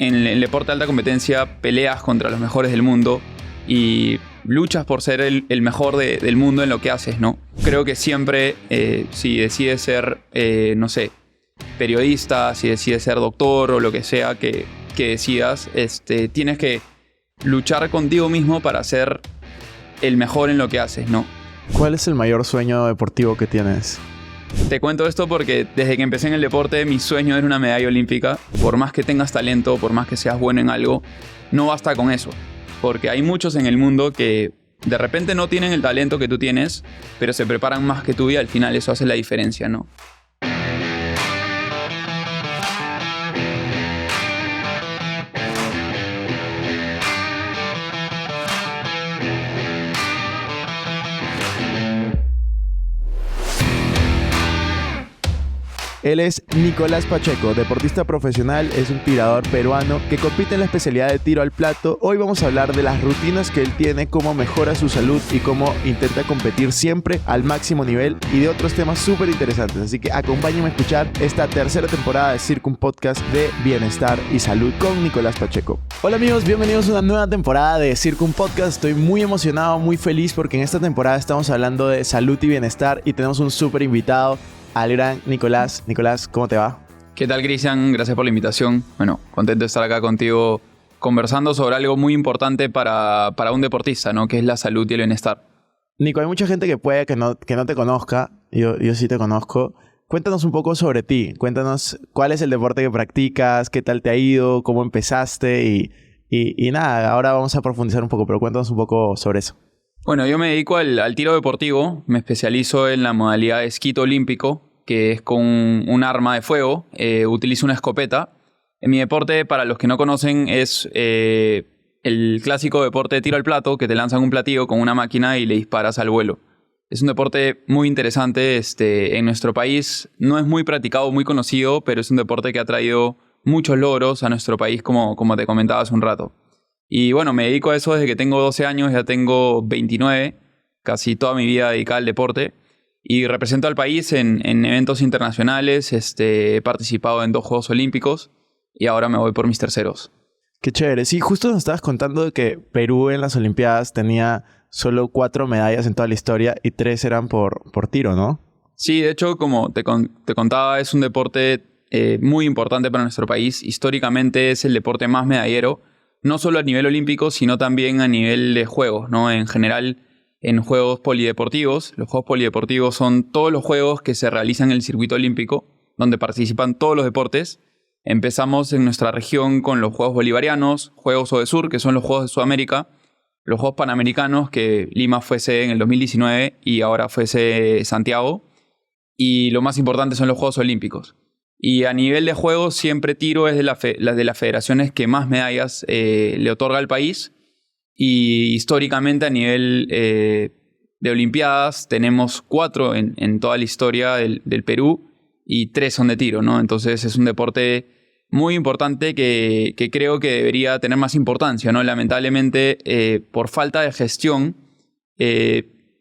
en el deporte de alta competencia peleas contra los mejores del mundo y luchas por ser el mejor del mundo en lo que haces, ¿no? Creo que siempre, si decides ser, no sé, periodista, si decides ser doctor o lo que sea que decidas, tienes que luchar contigo mismo para ser el mejor en lo que haces, ¿no? ¿Cuál es el mayor sueño deportivo que tienes? Te cuento esto porque desde que empecé en el deporte, mi sueño era una medalla olímpica. Por más que tengas talento, por más que seas bueno en algo, no basta con eso. Porque hay muchos en el mundo que de repente no tienen el talento que tú tienes, pero se preparan más que tú y al final eso hace la diferencia, ¿no? Él es Nicolás Pacheco, deportista profesional, es un tirador peruano que compite en la especialidad de tiro al plato. Hoy vamos a hablar de las rutinas que él tiene, cómo mejora su salud y cómo intenta competir siempre al máximo nivel y de otros temas súper interesantes. Así que acompáñenme a escuchar esta tercera temporada de Circum Podcast de Bienestar y Salud con Nicolás Pacheco. Hola amigos, bienvenidos a una nueva temporada de Circum Podcast. Estoy muy emocionado, muy feliz porque en esta temporada estamos hablando de salud y bienestar y tenemos un súper invitado, al gran Nicolás. Nicolás, ¿cómo te va? ¿Qué tal, Cristian? Gracias por la invitación. Bueno, contento de estar acá contigo conversando sobre algo muy importante para un deportista, ¿no? Que es la salud y el bienestar. Nico, hay mucha gente que puede que no te conozca. Yo sí te conozco. Cuéntanos un poco sobre ti. Cuéntanos cuál es el deporte que practicas, qué tal te ha ido, cómo empezaste y nada, ahora vamos a profundizar un poco, pero cuéntanos un poco sobre eso. Bueno, yo me dedico al tiro deportivo, me especializo en la modalidad de esquito olímpico, que es con un arma de fuego, utilizo una escopeta. En mi deporte, para los que no conocen, es el clásico deporte de tiro al plato, que te lanzan un platillo con una máquina y le disparas al vuelo. Es un deporte muy interesante, en nuestro país no es muy practicado, muy conocido, pero es un deporte que ha traído muchos logros a nuestro país, como te comentaba hace un rato. Y bueno, me dedico a eso desde que tengo 12 años, ya tengo 29, casi toda mi vida dedicada al deporte. Y represento al país en eventos internacionales, he participado en 2 Juegos Olímpicos y ahora me voy por mis terceros. Qué chévere. Sí, justo nos estabas contando de que Perú en las Olimpiadas tenía solo 4 medallas en toda la historia y 3 eran por tiro, ¿no? Sí, de hecho, como te contaba, es un deporte muy importante para nuestro país. Históricamente es el deporte más medallero, no solo a nivel olímpico, sino también a nivel de juegos, ¿no? En general, en juegos polideportivos. Los juegos polideportivos son todos los juegos que se realizan en el circuito olímpico, donde participan todos los deportes. Empezamos en nuestra región con los Juegos Bolivarianos, Juegos ODESUR, que son los Juegos de Sudamérica, los Juegos Panamericanos, que Lima fue sede en el 2019 y ahora fue sede Santiago. Y lo más importante son los Juegos Olímpicos. Y a nivel de juegos, siempre tiro es de las federaciones que más medallas le otorga al país. Y históricamente a nivel de Olimpiadas tenemos 4 en toda la historia del Perú y 3 son de tiro, ¿no? Entonces es un deporte muy importante que creo que debería tener más importancia, ¿no? Lamentablemente, por falta de gestión,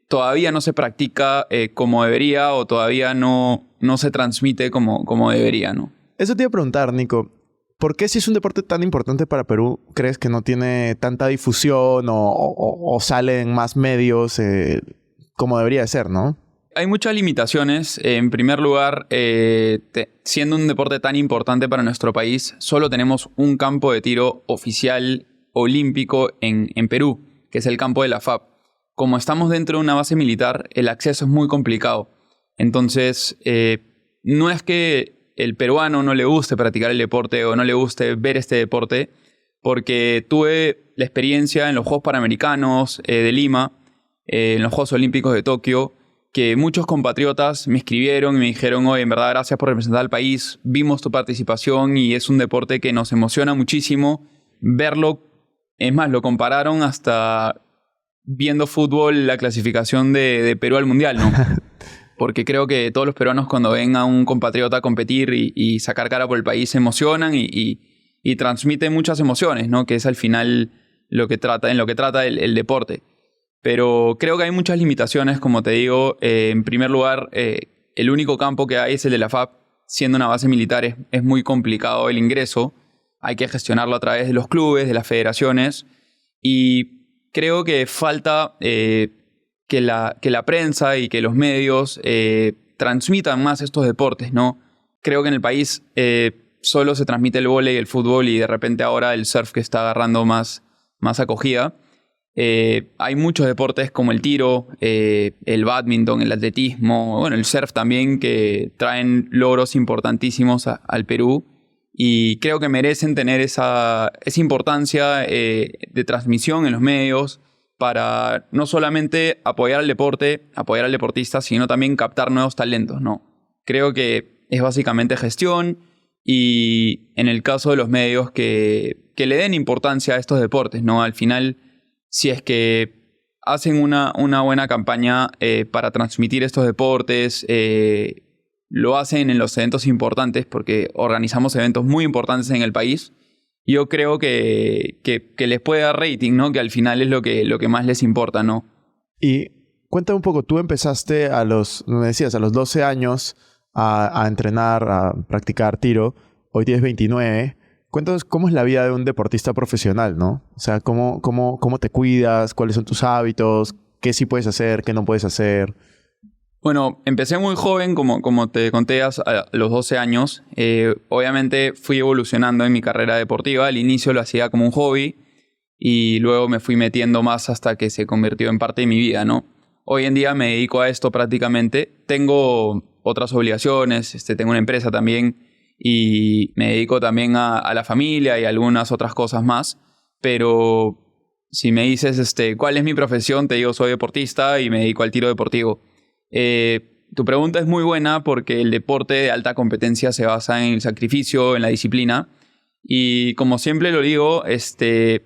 todavía no se practica como debería o todavía no se transmite como debería, ¿no? Eso te iba a preguntar, Nico. ¿Por qué si es un deporte tan importante para Perú, crees que no tiene tanta difusión o sale en más medios como debería de ser, ¿no? Hay muchas limitaciones. En primer lugar, siendo un deporte tan importante para nuestro país, solo tenemos un campo de tiro oficial olímpico en Perú, que es el campo de la FAP. Como estamos dentro de una base militar, el acceso es muy complicado. Entonces, no es que el peruano no le guste practicar el deporte o no le guste ver este deporte, porque tuve la experiencia en los Juegos Panamericanos de Lima, en los Juegos Olímpicos de Tokio, que muchos compatriotas me escribieron y me dijeron: oye, en verdad, gracias por representar al país, vimos tu participación y es un deporte que nos emociona muchísimo verlo. Es más, lo compararon hasta viendo fútbol, la clasificación de Perú al Mundial, ¿no? Porque creo que todos los peruanos, cuando ven a un compatriota competir y sacar cara por el país, se emocionan y transmiten muchas emociones, ¿no? Que es al final en lo que trata el deporte. Pero creo que hay muchas limitaciones, como te digo. En primer lugar, el único campo que hay es el de la FAP. Siendo una base militar es muy complicado el ingreso. hay que gestionarlo a través de los clubes, de las federaciones, y creo que falta que la prensa y que los medios transmitan más estos deportes, ¿no? Creo que en el país solo se transmite el vóley y el fútbol y de repente ahora el surf que está agarrando más acogida. Hay muchos deportes como el tiro, el bádminton, el atletismo, bueno, el surf también, que traen logros importantísimos al Perú y creo que merecen tener esa importancia de transmisión en los medios para no solamente apoyar al deporte, apoyar al deportista, sino también captar nuevos talentos, ¿no? Creo que es básicamente gestión y en el caso de los medios que le den importancia a estos deportes, ¿no? Al final, si es que hacen una buena campaña para transmitir estos deportes, lo hacen en los eventos importantes porque organizamos eventos muy importantes en el país. Yo creo que les puede dar rating, ¿no? Que al final es lo que más les importa, ¿no? Y cuéntame un poco, tú empezaste me decías, a los 12 años a entrenar, a practicar tiro. Hoy tienes 29. Cuéntanos cómo es la vida de un deportista profesional, ¿no? O sea, cómo te cuidas, cuáles son tus hábitos, qué sí puedes hacer, qué no puedes hacer. Bueno, empecé muy joven, como te conté, a los 12 años. Obviamente fui evolucionando en mi carrera deportiva. Al inicio lo hacía como un hobby y luego me fui metiendo más hasta que se convirtió en parte de mi vida, ¿no? Hoy en día me dedico a esto prácticamente. Tengo otras obligaciones, tengo una empresa también y me dedico también a la familia y algunas otras cosas más. Pero si me dices cuál es mi profesión, te digo soy deportista y me dedico al tiro deportivo. Tu pregunta es muy buena porque el deporte de alta competencia se basa en el sacrificio, en la disciplina. Y como siempre lo digo, en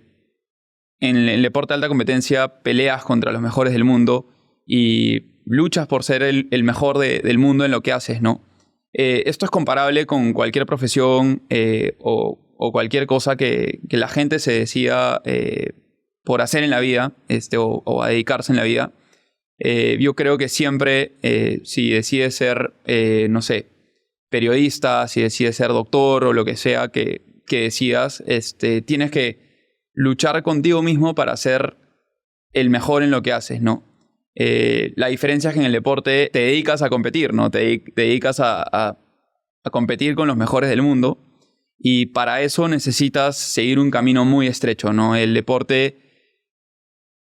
el deporte de alta competencia peleas contra los mejores del mundo y luchas por ser el mejor del mundo en lo que haces, ¿no? Esto es comparable con cualquier profesión o cualquier cosa que la gente se decida por hacer en la vida o a dedicarse en la vida. Yo creo que siempre, si decides ser, no sé, periodista, si decides ser doctor o lo que sea que decidas, tienes que luchar contigo mismo para ser el mejor en lo que haces, ¿no? La diferencia es que en el deporte te dedicas a competir, ¿no? Te dedicas a competir con los mejores del mundo y para eso necesitas seguir un camino muy estrecho, ¿no? El deporte,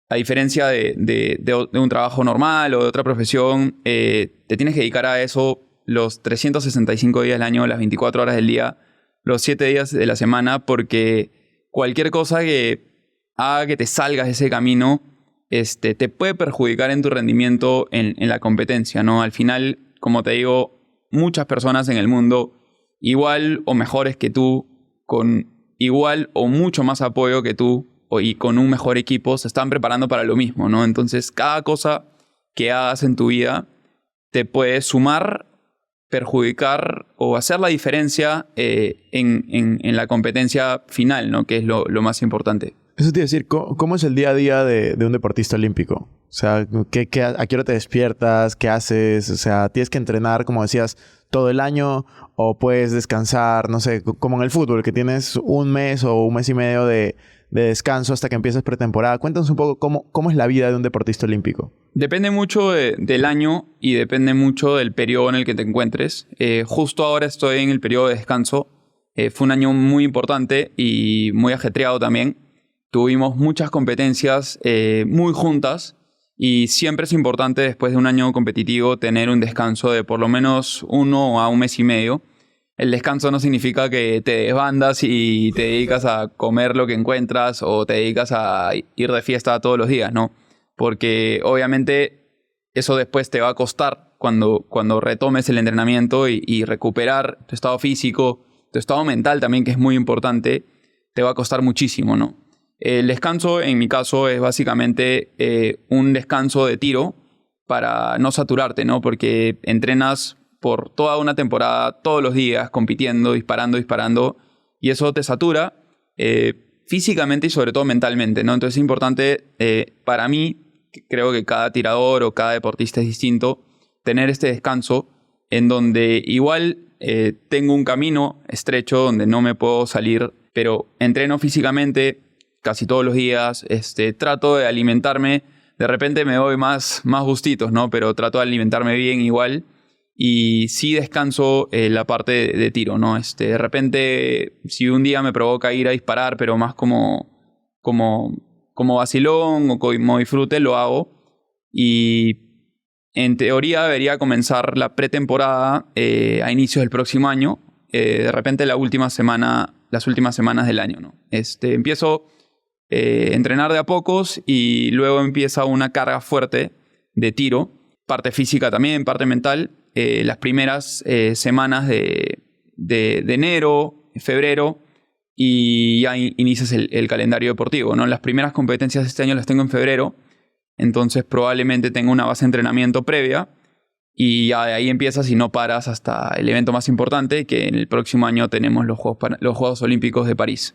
a diferencia de un trabajo normal o de otra profesión, te tienes que dedicar a eso los 365 días del año, las 24 horas del día, los 7 días de la semana, porque cualquier cosa que haga que te salgas de ese camino te puede perjudicar en tu rendimiento en la competencia, ¿no? Al final, como te digo, muchas personas en el mundo, igual o mejores que tú, con igual o mucho más apoyo que tú, y con un mejor equipo, se están preparando para lo mismo, ¿no? Entonces, cada cosa que hagas en tu vida te puede sumar, perjudicar o hacer la diferencia en la competencia final, ¿no? Que es lo más importante. Eso te iba a decir, ¿cómo es el día a día de un deportista olímpico? O sea, ¿a qué hora te despiertas? ¿Qué haces? O sea, ¿tienes que entrenar, como decías, todo el año? ¿O puedes descansar, no sé, como en el fútbol, que tienes un mes o un mes y medio de descanso hasta que empieces pretemporada? Cuéntanos un poco cómo es la vida de un deportista olímpico. Depende mucho del año y depende mucho del periodo en el que te encuentres. Justo ahora estoy en el periodo de descanso. Fue un año muy importante y muy ajetreado también. Tuvimos muchas competencias muy juntas y siempre es importante después de un año competitivo tener un descanso de por lo menos 1 a 1 mes y medio. El descanso no significa que te desbandas y te dedicas a comer lo que encuentras o te dedicas a ir de fiesta todos los días, ¿no? Porque obviamente eso después te va a costar cuando retomes el entrenamiento y recuperar tu estado físico, tu estado mental también, que es muy importante, te va a costar muchísimo, ¿no? El descanso, en mi caso, es básicamente un descanso de tiro para no saturarte, ¿no? Porque entrenas por toda una temporada, todos los días, compitiendo, disparando, y eso te satura físicamente y sobre todo mentalmente, ¿no? Entonces es importante, para mí, creo que cada tirador o cada deportista es distinto, tener este descanso en donde igual tengo un camino estrecho donde no me puedo salir pero entreno físicamente casi todos los días, trato de alimentarme, de repente me doy más gustitos, ¿no? Pero trato de alimentarme bien igual y sí descanso la parte de tiro, ¿no? De repente, si un día me provoca ir a disparar, pero más como vacilón o como disfrute, lo hago. Y en teoría debería comenzar la pretemporada a inicios del próximo año, de repente las últimas semanas del año, ¿no? Empiezo a entrenar de a pocos y luego empieza una carga fuerte de tiro, parte física también, parte mental, las primeras semanas de enero, febrero, y ya inicias el calendario deportivo, ¿no? Las primeras competencias de este año las tengo en febrero, entonces probablemente tenga una base de entrenamiento previa y ya de ahí empiezas y no paras hasta el evento más importante, que en el próximo año tenemos los Juegos Olímpicos de París.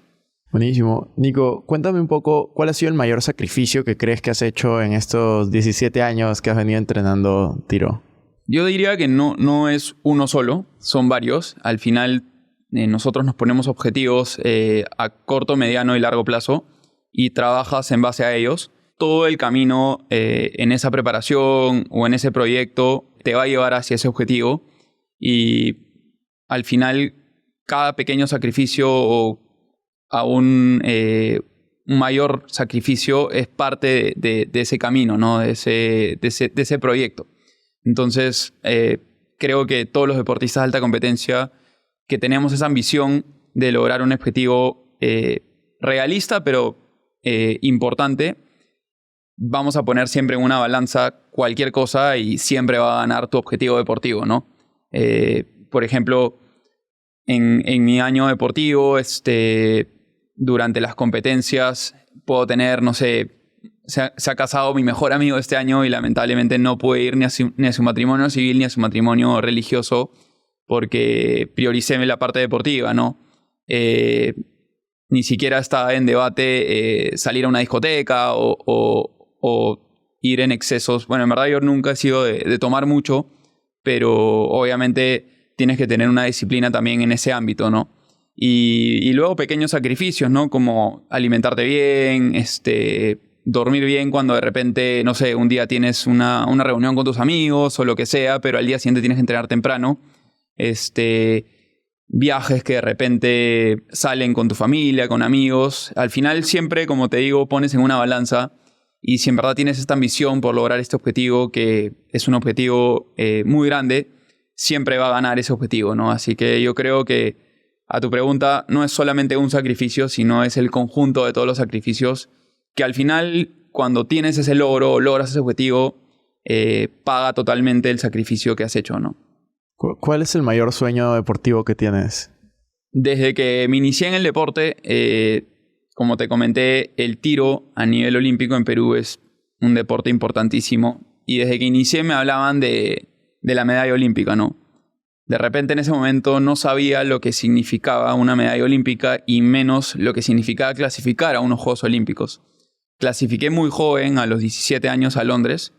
Buenísimo. Nico, cuéntame un poco, ¿cuál ha sido el mayor sacrificio que crees que has hecho en estos 17 años que has venido entrenando tiro? Yo diría que no es uno solo, son varios. Al final nosotros nos ponemos objetivos a corto, mediano y largo plazo y trabajas en base a ellos. Todo el camino en esa preparación o en ese proyecto te va a llevar hacia ese objetivo y al final cada pequeño sacrificio o un mayor sacrificio es parte de ese camino, ¿no? de ese proyecto. Entonces, creo que todos los deportistas de alta competencia que tenemos esa ambición de lograr un objetivo realista, pero importante, vamos a poner siempre en una balanza cualquier cosa y siempre va a ganar tu objetivo deportivo, ¿no? Por ejemplo, en mi año deportivo, durante las competencias, puedo tener, no sé, se ha casado mi mejor amigo este año y lamentablemente no pude ir ni a su matrimonio civil ni a su matrimonio religioso porque prioricé la parte deportiva, ¿no? Ni siquiera está en debate salir a una discoteca o ir en excesos. Bueno, en verdad yo nunca he sido de tomar mucho, pero obviamente tienes que tener una disciplina también en ese ámbito, ¿no? Y luego pequeños sacrificios, ¿no? Como alimentarte bien, dormir bien cuando de repente, no sé, un día tienes una reunión con tus amigos o lo que sea, pero al día siguiente tienes que entrenar temprano. Viajes que de repente salen con tu familia, con amigos. Al final siempre, como te digo, pones en una balanza y si en verdad tienes esta ambición por lograr este objetivo, que es un objetivo muy grande, siempre va a ganar ese objetivo, ¿no? Así que yo creo que a tu pregunta no es solamente un sacrificio, sino es el conjunto de todos los sacrificios que al final, cuando tienes ese logro o logras ese objetivo, paga totalmente el sacrificio que has hecho, ¿no? ¿Cuál es el mayor sueño deportivo que tienes? Desde que me inicié en el deporte, como te comenté, el tiro a nivel olímpico en Perú es un deporte importantísimo. Y desde que inicié me hablaban de la medalla olímpica, ¿no? De repente en ese momento no sabía lo que significaba una medalla olímpica y menos lo que significaba clasificar a unos Juegos Olímpicos. Clasifiqué muy joven, a los 17 años, a Londres.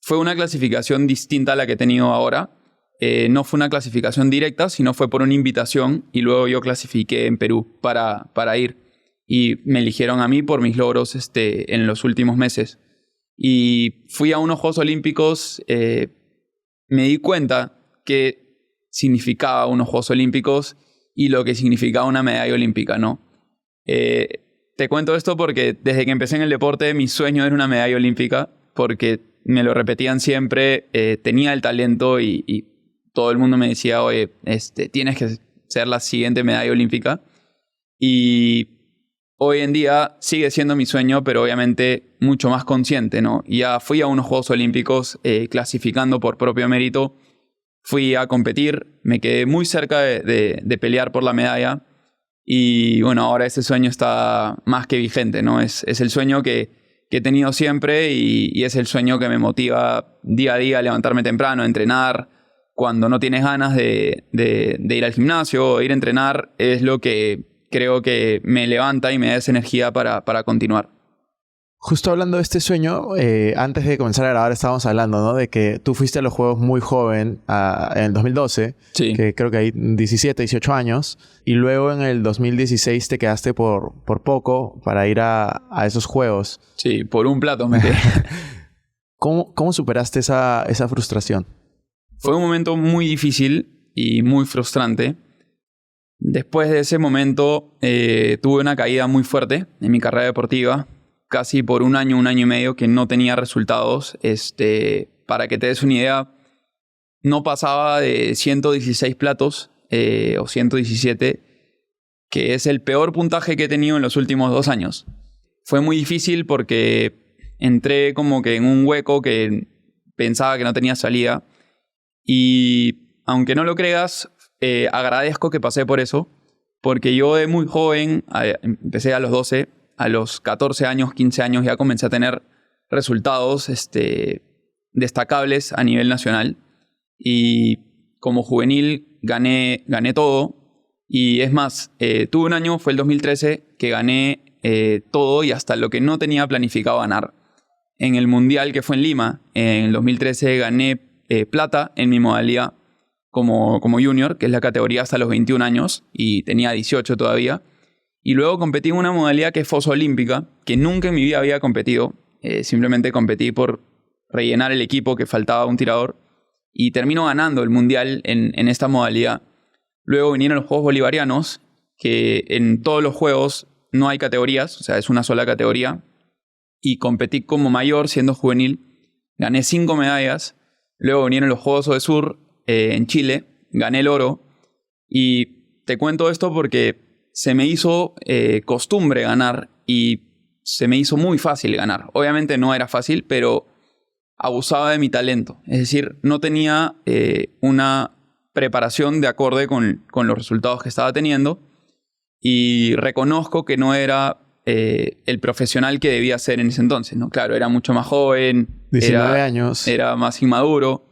Fue una clasificación distinta a la que he tenido ahora. No fue una clasificación directa, sino fue por una invitación y luego yo clasifiqué en Perú para ir. Y me eligieron a mí por mis logros en los últimos meses. Y fui a unos Juegos Olímpicos, me di cuenta que significaba unos Juegos Olímpicos y lo que significaba una medalla olímpica, ¿no? Te cuento esto porque desde que empecé en el deporte mi sueño era una medalla olímpica porque me lo repetían siempre, tenía el talento y todo el mundo me decía, oye, tienes que ser la siguiente medalla olímpica. Y hoy en día sigue siendo mi sueño, pero obviamente mucho más consciente, ¿no? Ya fui a unos Juegos Olímpicos clasificando por propio mérito. Fui a competir, me quedé muy cerca de pelear por la medalla y bueno, ahora ese sueño está más que vigente, ¿no? Es el sueño que he tenido siempre y es el sueño que me motiva día a día a levantarme temprano, a entrenar. Cuando no tienes ganas de ir al gimnasio o ir a entrenar, es lo que creo que me levanta y me da esa energía para continuar. Justo hablando de este sueño, antes de comenzar a grabar estábamos hablando, ¿no? De que tú fuiste a los Juegos muy joven, en el 2012, Sí. que creo que hay 17, 18 años, y luego en el 2016 te quedaste por poco para ir a esos Juegos. Sí, por un plato me quedé. ¿Cómo superaste esa frustración? Fue un momento muy difícil y muy frustrante. Después de ese momento tuve una caída muy fuerte en mi carrera deportiva. Casi por un año y medio que no tenía resultados. Para que te des una idea, no pasaba de 116 platos o 117, que es el peor puntaje que he tenido en los últimos 2 años. Fue muy difícil porque entré como que en un hueco que pensaba que no tenía salida. Y aunque no lo creas, agradezco que pasé por eso, porque yo de muy joven, empecé a los 12, a los 14 años, 15 años ya comencé a tener resultados destacables a nivel nacional. Y como juvenil gané todo. Y es más, tuve un año, fue el 2013, que gané todo y hasta lo que no tenía planificado ganar. En el Mundial que fue en Lima, en el 2013 gané plata en mi modalidad como junior, que es la categoría hasta los 21 años, y tenía 18 todavía. Y luego competí en una modalidad que es fosa olímpica, que nunca en mi vida había competido. Simplemente competí por rellenar el equipo, que faltaba un tirador. Y termino ganando el mundial en esta modalidad. Luego vinieron los Juegos Bolivarianos, que en todos los juegos no hay categorías, o sea, es una sola categoría. Y competí como mayor, siendo juvenil. Gané 5 medallas. Luego vinieron los Juegos Odesur en Chile. Gané el oro. Y te cuento esto porque se me hizo costumbre ganar y se me hizo muy fácil ganar. Obviamente no era fácil, pero abusaba de mi talento. Es decir, no tenía una preparación de acorde con los resultados que estaba teniendo y reconozco que no era el profesional que debía ser en ese entonces, ¿no? Claro, era mucho más joven. 19 años. Era más inmaduro.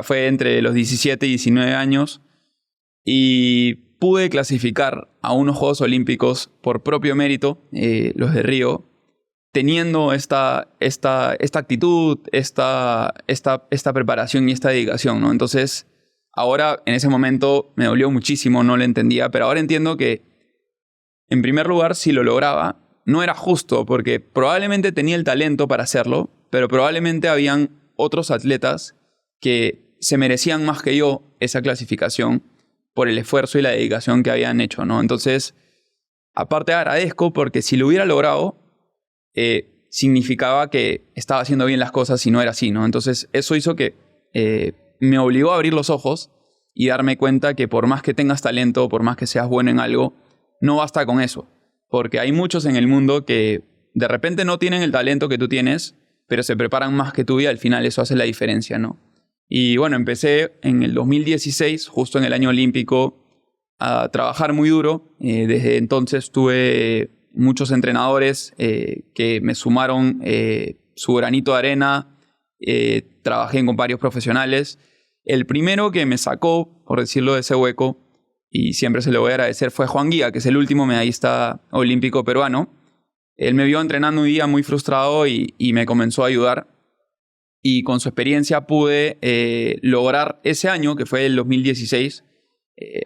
Fue entre los 17 y 19 años. Y pude clasificar a unos Juegos Olímpicos por propio mérito, los de Río, teniendo esta actitud, esta preparación y esta dedicación, ¿no? Entonces, ahora, en ese momento, me dolió muchísimo, no lo entendía, pero ahora entiendo que, en primer lugar, si lo lograba, no era justo, porque probablemente tenía el talento para hacerlo, pero probablemente habían otros atletas que se merecían más que yo esa clasificación por el esfuerzo y la dedicación que habían hecho, ¿no? Entonces, aparte agradezco porque si lo hubiera logrado, significaba que estaba haciendo bien las cosas y no era así, ¿no? Entonces, eso hizo que me obligó a abrir los ojos y darme cuenta que por más que tengas talento, por más que seas bueno en algo, no basta con eso. Porque hay muchos en el mundo que de repente no tienen el talento que tú tienes, pero se preparan más que tú y al final eso hace la diferencia, ¿no? Y bueno, empecé en el 2016, justo en el año olímpico, a trabajar muy duro. Desde entonces tuve muchos entrenadores que me sumaron su granito de arena. Trabajé con varios profesionales. El primero que me sacó, por decirlo, de ese hueco, y siempre se lo voy a agradecer, fue Juan Guía, que es el último medallista olímpico peruano. Él me vio entrenando un día muy frustrado y me comenzó a ayudar. Y con su experiencia pude lograr ese año, que fue el 2016,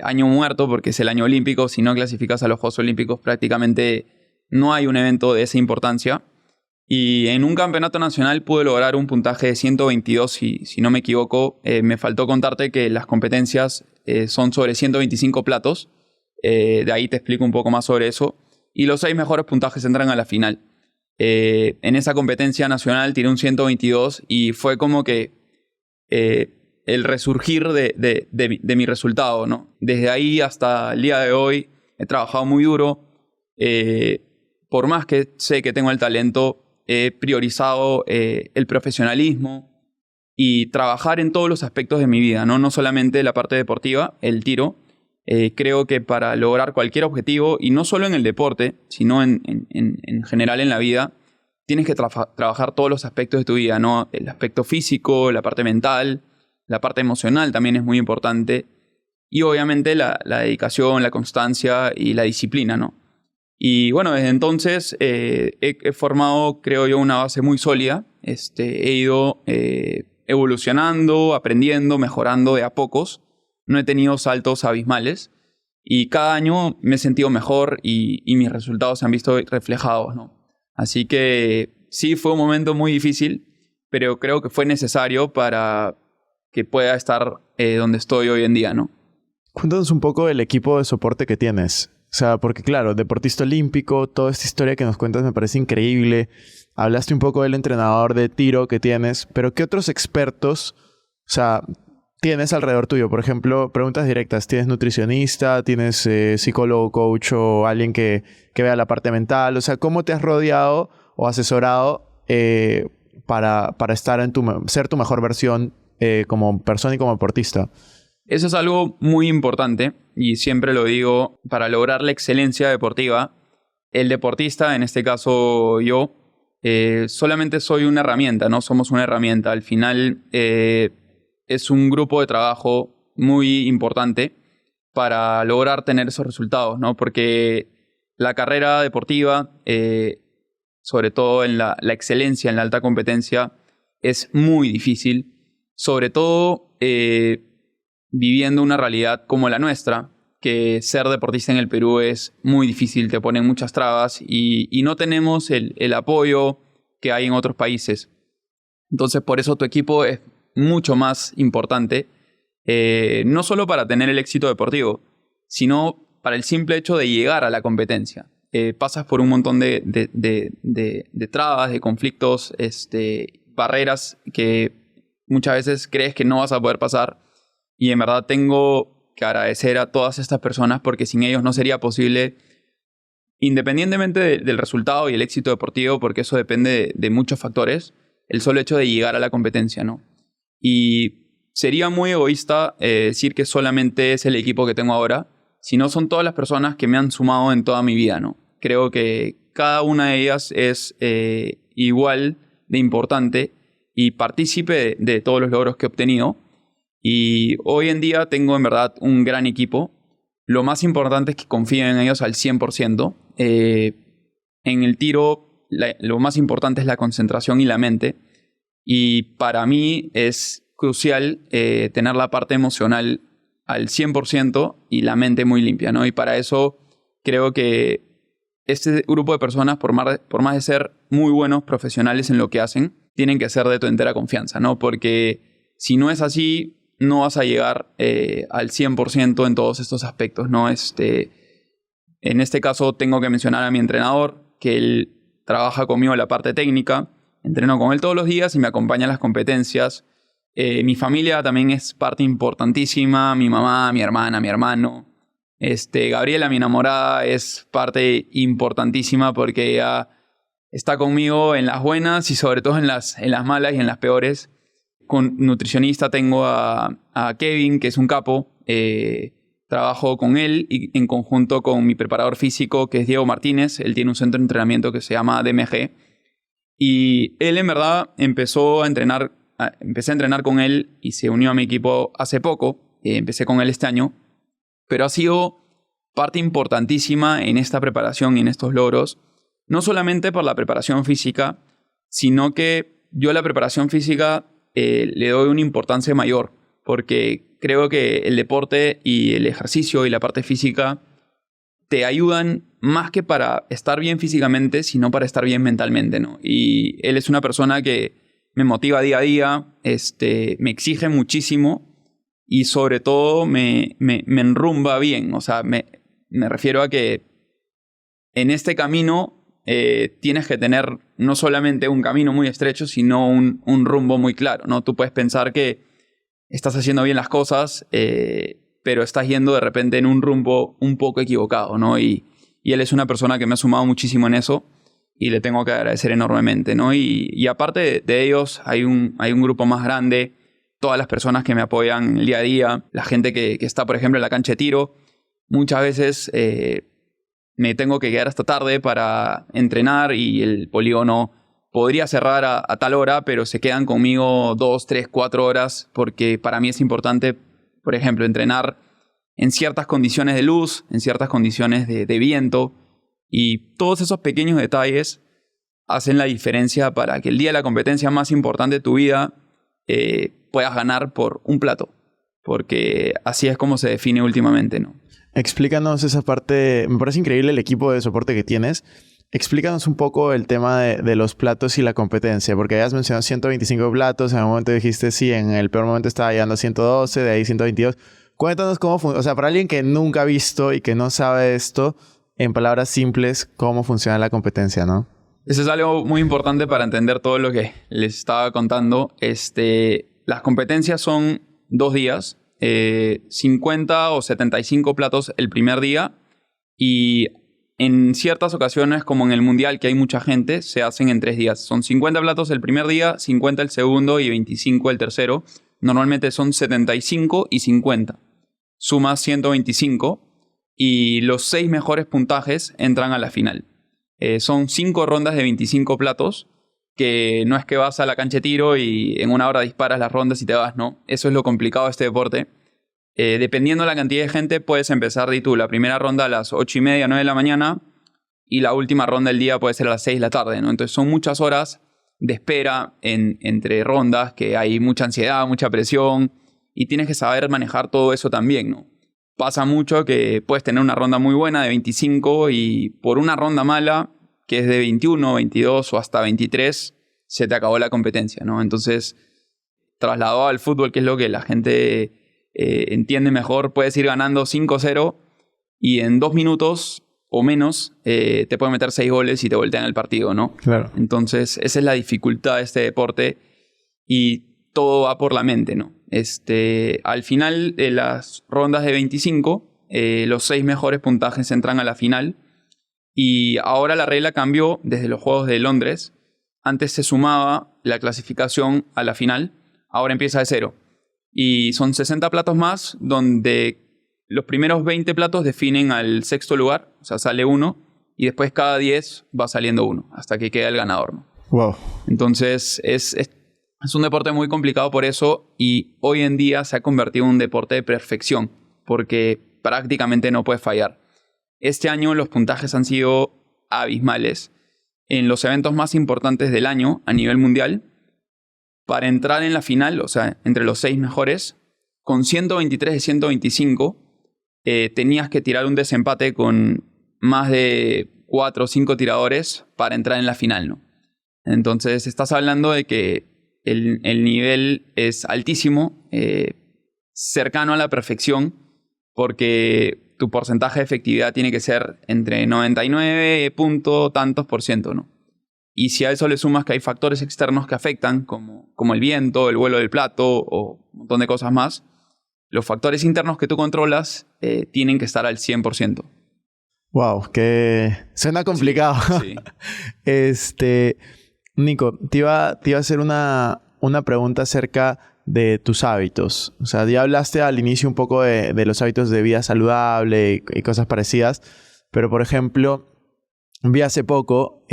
año muerto porque es el año olímpico. Si no clasificas a los Juegos Olímpicos prácticamente no hay un evento de esa importancia. Y en un campeonato nacional pude lograr un puntaje de 122, si no me equivoco. Me faltó contarte que las competencias son sobre 125 platos. De ahí te explico un poco más sobre eso. Y los 6 mejores puntajes entran a la final. En esa competencia nacional tiré un 122 y fue como que el resurgir de mi resultado, ¿no? Desde ahí hasta el día de hoy he trabajado muy duro. Por más que sé que tengo el talento, he priorizado el profesionalismo y trabajar en todos los aspectos de mi vida, ¿no? No solamente la parte deportiva, el tiro. Creo que para lograr cualquier objetivo, y no solo en el deporte, sino en general en la vida, tienes que trabajar todos los aspectos de tu vida, ¿no? El aspecto físico, la parte mental, la parte emocional también es muy importante. Y obviamente la dedicación, la constancia y la disciplina, ¿no? Y bueno, desde entonces he formado, creo yo, una base muy sólida. He ido evolucionando, aprendiendo, mejorando de a pocos. No he tenido saltos abismales. Y cada año me he sentido mejor y mis resultados se han visto reflejados, ¿no? Así que sí, fue un momento muy difícil, pero creo que fue necesario para que pueda estar donde estoy hoy en día, ¿no? Cuéntanos un poco del equipo de soporte que tienes. O sea, porque claro, deportista olímpico, toda esta historia que nos cuentas me parece increíble. Hablaste un poco del entrenador de tiro que tienes, pero ¿qué otros expertos, o sea, tienes alrededor tuyo? Por ejemplo, preguntas directas. ¿Tienes nutricionista? ¿Tienes psicólogo, coach o alguien que vea la parte mental? O sea, ¿cómo te has rodeado o asesorado para estar ser tu mejor versión como persona y como deportista? Eso es algo muy importante y siempre lo digo, para lograr la excelencia deportiva, el deportista, en este caso yo, solamente soy una herramienta, ¿no? Somos una herramienta. Al final es un grupo de trabajo muy importante para lograr tener esos resultados, ¿no? Porque la carrera deportiva, sobre todo en la excelencia, en la alta competencia, es muy difícil, sobre todo viviendo una realidad como la nuestra, que ser deportista en el Perú es muy difícil, te ponen muchas trabas y no tenemos el apoyo que hay en otros países. Entonces, por eso tu equipo es mucho más importante, no solo para tener el éxito deportivo, sino para el simple hecho de llegar a la competencia. Pasas por un montón de trabas, de conflictos, barreras que muchas veces crees que no vas a poder pasar. Y en verdad tengo que agradecer a todas estas personas porque sin ellos no sería posible, independientemente del resultado y el éxito deportivo, porque eso depende de muchos factores, el solo hecho de llegar a la competencia, ¿no? Y sería muy egoísta decir que solamente es el equipo que tengo ahora, sino son todas las personas que me han sumado en toda mi vida, ¿no? Creo que cada una de ellas es igual de importante y partícipe de todos los logros que he obtenido. Y hoy en día tengo en verdad un gran equipo. Lo más importante es que confíen en ellos al 100%. En el tiro lo más importante es la concentración y la mente. Y para mí es crucial tener la parte emocional al 100% y la mente muy limpia, ¿no? Y para eso creo que este grupo de personas, por más de ser muy buenos profesionales en lo que hacen, tienen que ser de tu entera confianza, ¿no? Porque si no es así, no vas a llegar al 100% en todos estos aspectos, ¿no? En este caso tengo que mencionar a mi entrenador, que él trabaja conmigo en la parte técnica. Entreno con él todos los días y me acompaña en las competencias. Mi familia también es parte importantísima. Mi mamá, mi hermana, mi hermano. Gabriela, mi enamorada, es parte importantísima porque ella está conmigo en las buenas y sobre todo en las malas y en las peores. Con nutricionista tengo a Kevin, que es un capo. Trabajo con él y en conjunto con mi preparador físico, que es Diego Martínez. Él tiene un centro de entrenamiento que se llama DMG. Y él en verdad empecé a entrenar con él y se unió a mi equipo hace poco. Empecé con él este año. Pero ha sido parte importantísima en esta preparación y en estos logros. No solamente por la preparación física, sino que yo a la preparación física le doy una importancia mayor. Porque creo que el deporte y el ejercicio y la parte física te ayudan más que para estar bien físicamente, sino para estar bien mentalmente, ¿no? Y él es una persona que me motiva día a día, me exige muchísimo y sobre todo me enrumba bien. O sea, me refiero a que en este camino tienes que tener no solamente un camino muy estrecho, sino un rumbo muy claro, ¿no? Tú puedes pensar que estás haciendo bien las cosas, pero estás yendo de repente en un rumbo un poco equivocado, ¿no? Y él es una persona que me ha sumado muchísimo en eso y le tengo que agradecer enormemente, ¿no? Y aparte de ellos, hay un grupo más grande, todas las personas que me apoyan el día a día, la gente que está, por ejemplo, en la cancha de tiro. Muchas veces me tengo que quedar hasta tarde para entrenar y el polígono podría cerrar a tal hora, pero se quedan conmigo 2, 3, 4 horas porque para mí es importante, por ejemplo, entrenar en ciertas condiciones de luz, en ciertas condiciones de viento, Y todos esos pequeños detalles hacen la diferencia para que el día de la competencia más importante de tu vida puedas ganar por un plato. Porque así es como se define últimamente, ¿no? Explícanos esa parte. Me parece increíble el equipo de soporte que tienes. Explícanos un poco el tema de los platos y la competencia, porque habías mencionado 125 platos, en un momento dijiste sí, en el peor momento estaba llegando a 112, de ahí 122. Cuéntanos cómo funciona, o sea, para alguien que nunca ha visto y que no sabe esto, en palabras simples, cómo funciona la competencia, ¿no? Eso es algo muy importante para entender todo lo que les estaba contando. Las competencias son 2 días, 50 o 75 platos el primer día y en ciertas ocasiones, como en el Mundial, que hay mucha gente, se hacen en 3 días. Son 50 platos el primer día, 50 el segundo y 25 el tercero. Normalmente son 75 y 50. Sumas 125 y los 6 mejores puntajes entran a la final. Son 5 rondas de 25 platos, que no es que vas a la cancha de tiro y en 1 hora disparas las rondas y te vas, ¿no? Eso es lo complicado de este deporte. Dependiendo de la cantidad de gente, puedes empezar la primera ronda a las 8:30, 9 de la mañana y la última ronda del día puede ser a las 6 de la tarde, ¿no? Entonces son muchas horas de espera entre rondas, que hay mucha ansiedad, mucha presión y tienes que saber manejar todo eso también, ¿no? Pasa mucho que puedes tener una ronda muy buena de 25 y por una ronda mala, que es de 21, 22 o hasta 23, se te acabó la competencia, ¿no? Entonces, trasladado al fútbol, que es lo que la gente entiende mejor, puedes ir ganando 5-0 y en 2 minutos o menos te pueden meter 6 goles y te voltean el partido, ¿no? Claro. Entonces, esa es la dificultad de este deporte y todo va por la mente, ¿no? Al final de las rondas de 25, los 6 mejores puntajes entran a la final y ahora la regla cambió desde los Juegos de Londres. Antes se sumaba la clasificación a la final, ahora empieza de 0. Y son 60 platos más donde los primeros 20 platos definen al 6º lugar, o sea, sale 1 y después cada 10 va saliendo 1 hasta que queda el ganador, ¿no? Wow. Entonces es un deporte muy complicado por eso y hoy en día se ha convertido en un deporte de perfección porque prácticamente no puedes fallar. Este año los puntajes han sido abismales en los eventos más importantes del año a nivel mundial. Para entrar en la final, o sea, entre los 6 mejores, con 123 de 125, tenías que tirar un desempate con más de 4 o 5 tiradores para entrar en la final, ¿no? Entonces, estás hablando de que el nivel es altísimo, cercano a la perfección, porque tu porcentaje de efectividad tiene que ser entre 99 punto tantos %, ¿no? Y si a eso le sumas que hay factores externos que afectan, como el viento, el vuelo del plato o un montón de cosas más, los factores internos que tú controlas tienen que estar al 100%. Wow, que suena complicado. Sí. Nico, te iba a hacer una pregunta acerca de tus hábitos. O sea, ya hablaste al inicio un poco de los hábitos de vida saludable y cosas parecidas, pero por ejemplo, vi hace poco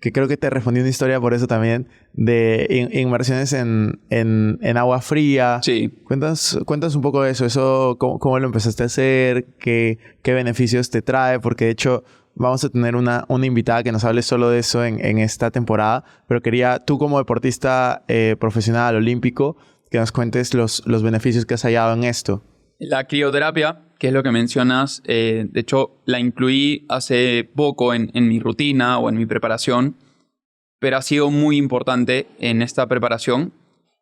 que creo que te respondí una historia por eso también, de inmersiones en agua fría. Sí. Cuéntanos un poco de eso, cómo lo empezaste a hacer, qué beneficios te trae, porque de hecho vamos a tener una invitada que nos hable solo de eso en esta temporada, pero quería tú como deportista profesional olímpico que nos cuentes los beneficios que has hallado en esto. La crioterapia, que es lo que mencionas, de hecho la incluí hace poco en mi rutina o en mi preparación, pero ha sido muy importante en esta preparación.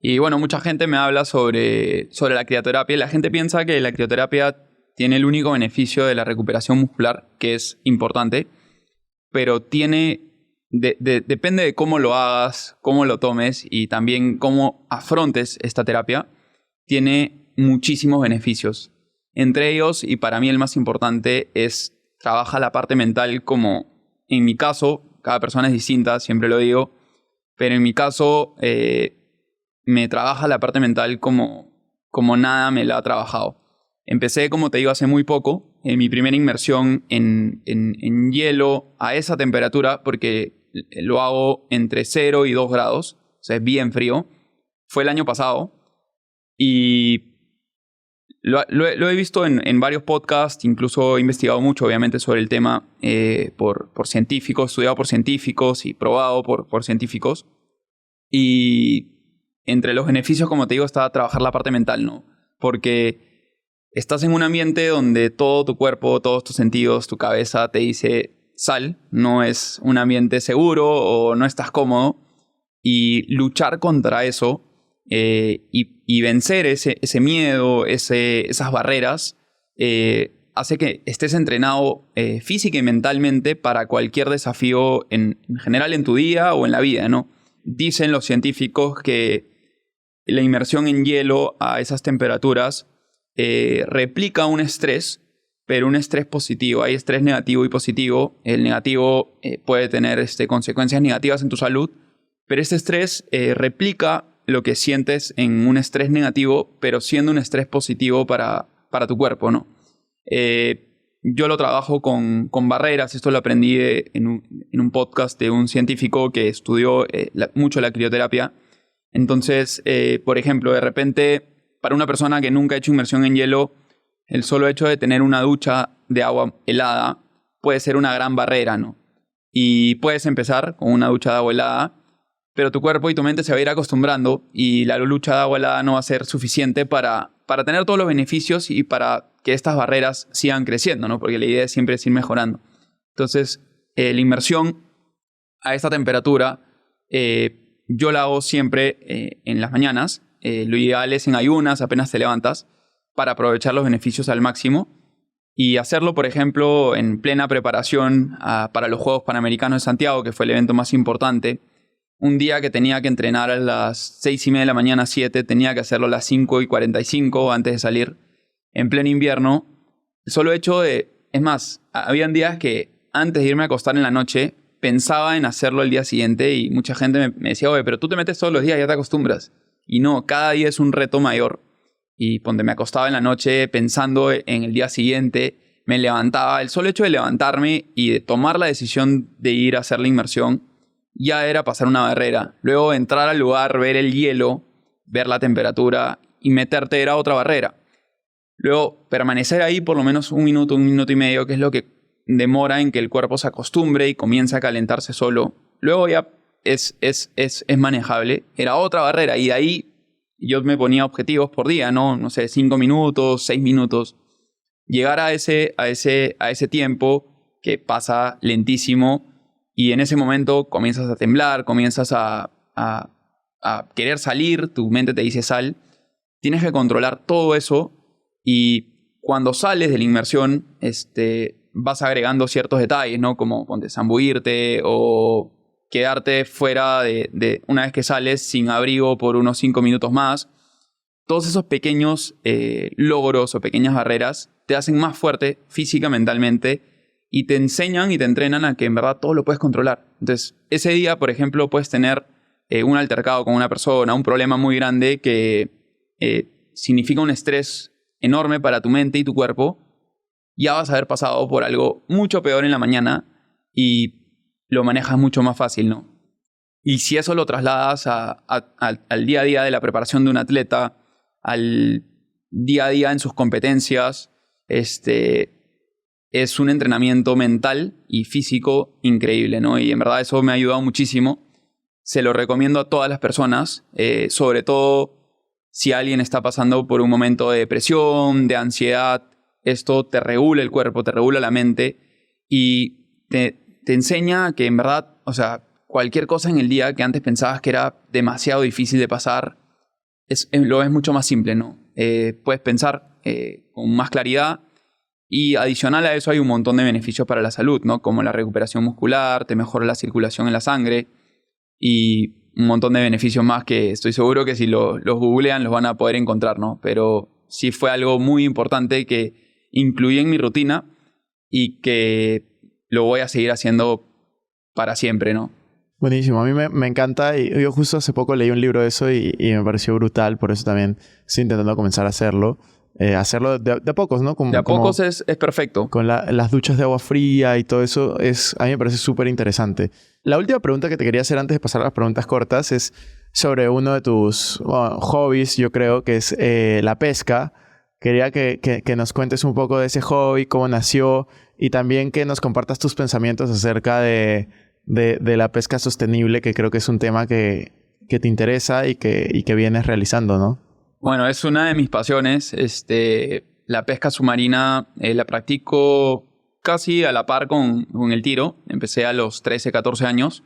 Y bueno, mucha gente me habla sobre la crioterapia y la gente piensa que la crioterapia tiene el único beneficio de la recuperación muscular, que es importante, pero depende de cómo lo hagas, cómo lo tomes y también cómo afrontes esta terapia, tiene muchísimos beneficios. Entre ellos, y para mí el más importante, es trabaja la parte mental como, en mi caso, cada persona es distinta, siempre lo digo, pero en mi caso me trabaja la parte mental como nada me la ha trabajado. Empecé, como te digo, hace muy poco, en mi primera inmersión en hielo a esa temperatura, porque lo hago entre 0 y 2 grados, o sea, es bien frío. Fue el año pasado y Lo he visto en varios podcasts, incluso he investigado mucho, obviamente, sobre el tema por científicos, estudiado por científicos y probado por científicos. Y entre los beneficios, como te digo, está trabajar la parte mental, ¿no? Porque estás en un ambiente donde todo tu cuerpo, todos tus sentidos, tu cabeza te dice sal, no es un ambiente seguro o no estás cómodo. Y luchar contra eso y vencer ese miedo, esas barreras, hace que estés entrenado física y mentalmente para cualquier desafío en general en tu día o en la vida, ¿no? Dicen los científicos que la inmersión en hielo a esas temperaturas replica un estrés, pero un estrés positivo. Hay estrés negativo y positivo. El negativo puede tener consecuencias negativas en tu salud, pero este estrés replica lo que sientes en un estrés negativo, pero siendo un estrés positivo para tu cuerpo, ¿no? Yo lo trabajo con barreras. Esto lo aprendí en un podcast de un científico que estudió mucho la crioterapia. Entonces, por ejemplo, de repente, para una persona que nunca ha hecho inmersión en hielo, el solo hecho de tener una ducha de agua helada puede ser una gran barrera, ¿no? Y puedes empezar con una ducha de agua helada, pero tu cuerpo y tu mente se va a ir acostumbrando y la lucha de agua helada no va a ser suficiente para tener todos los beneficios y para que estas barreras sigan creciendo, ¿no? Porque la idea es siempre ir mejorando. Entonces, la inmersión a esta temperatura, yo la hago siempre en las mañanas. Lo ideal es en ayunas, apenas te levantas, para aprovechar los beneficios al máximo. Y hacerlo, por ejemplo, en plena preparación para los Juegos Panamericanos de Santiago, que fue el evento más importante. Un día que tenía que entrenar a las 6:30 de la mañana, 7, tenía que hacerlo a las 5:45 antes de salir, en pleno invierno. El solo hecho es más, habían días que antes de irme a acostar en la noche, pensaba en hacerlo el día siguiente y mucha gente me decía, oye, pero tú te metes todos los días, ya te acostumbras. Y no, cada día es un reto mayor. Y donde me acostaba en la noche pensando en el día siguiente, me levantaba. El solo hecho de levantarme y de tomar la decisión de ir a hacer la inmersión ya era pasar una barrera. Luego entrar al lugar, ver el hielo, ver la temperatura y meterte era otra barrera. Luego permanecer ahí por lo menos un minuto y medio, que es lo que demora en que el cuerpo se acostumbre y comience a calentarse solo. Luego ya es manejable. Era otra barrera y de ahí yo me ponía objetivos por día, ¿no? No sé, 5 minutos, 6 minutos. Llegar a ese tiempo que pasa lentísimo. Y en ese momento comienzas a temblar, comienzas a querer salir, tu mente te dice sal. Tienes que controlar todo eso y cuando sales de la inmersión vas agregando ciertos detalles, ¿no? Como zambullirte o quedarte fuera de una vez que sales sin abrigo por unos 5 minutos más. Todos esos pequeños logros o pequeñas barreras te hacen más fuerte física, mentalmente, y te enseñan y te entrenan a que en verdad todo lo puedes controlar. Entonces, ese día, por ejemplo, puedes tener un altercado con una persona, un problema muy grande que significa un estrés enorme para tu mente y tu cuerpo. Ya vas a haber pasado por algo mucho peor en la mañana y lo manejas mucho más fácil, ¿no? Y si eso lo trasladas al día a día de la preparación de un atleta, al día a día en sus competencias, es un entrenamiento mental y físico increíble, ¿no? Y en verdad eso me ha ayudado muchísimo. Se lo recomiendo a todas las personas, sobre todo si alguien está pasando por un momento de depresión, de ansiedad. Esto te regula el cuerpo, te regula la mente y te enseña que en verdad, o sea, cualquier cosa en el día que antes pensabas que era demasiado difícil de pasar, lo es mucho más simple, ¿no? Puedes pensar con más claridad. Y adicional a eso hay un montón de beneficios para la salud, ¿no? Como la recuperación muscular, te mejora la circulación en la sangre y un montón de beneficios más que estoy seguro que si los googlean los van a poder encontrar, ¿no? Pero sí fue algo muy importante que incluí en mi rutina y que lo voy a seguir haciendo para siempre, ¿no? Buenísimo, a mí me encanta y yo justo hace poco leí un libro de eso y me pareció brutal, por eso también estoy intentando comenzar a hacerlo. Hacerlo de a pocos, ¿no? De a pocos es perfecto. Con las duchas de agua fría y todo eso, a mí me parece súper interesante. La última pregunta que te quería hacer antes de pasar a las preguntas cortas es sobre uno de tus hobbies, yo creo, que es la pesca. Quería que nos cuentes un poco de ese hobby, cómo nació y también que nos compartas tus pensamientos acerca de la pesca sostenible, que creo que es un tema que te interesa y que vienes realizando, ¿no? Bueno, es una de mis pasiones. La pesca submarina la practico casi a la par con el tiro. Empecé a los 13, 14 años.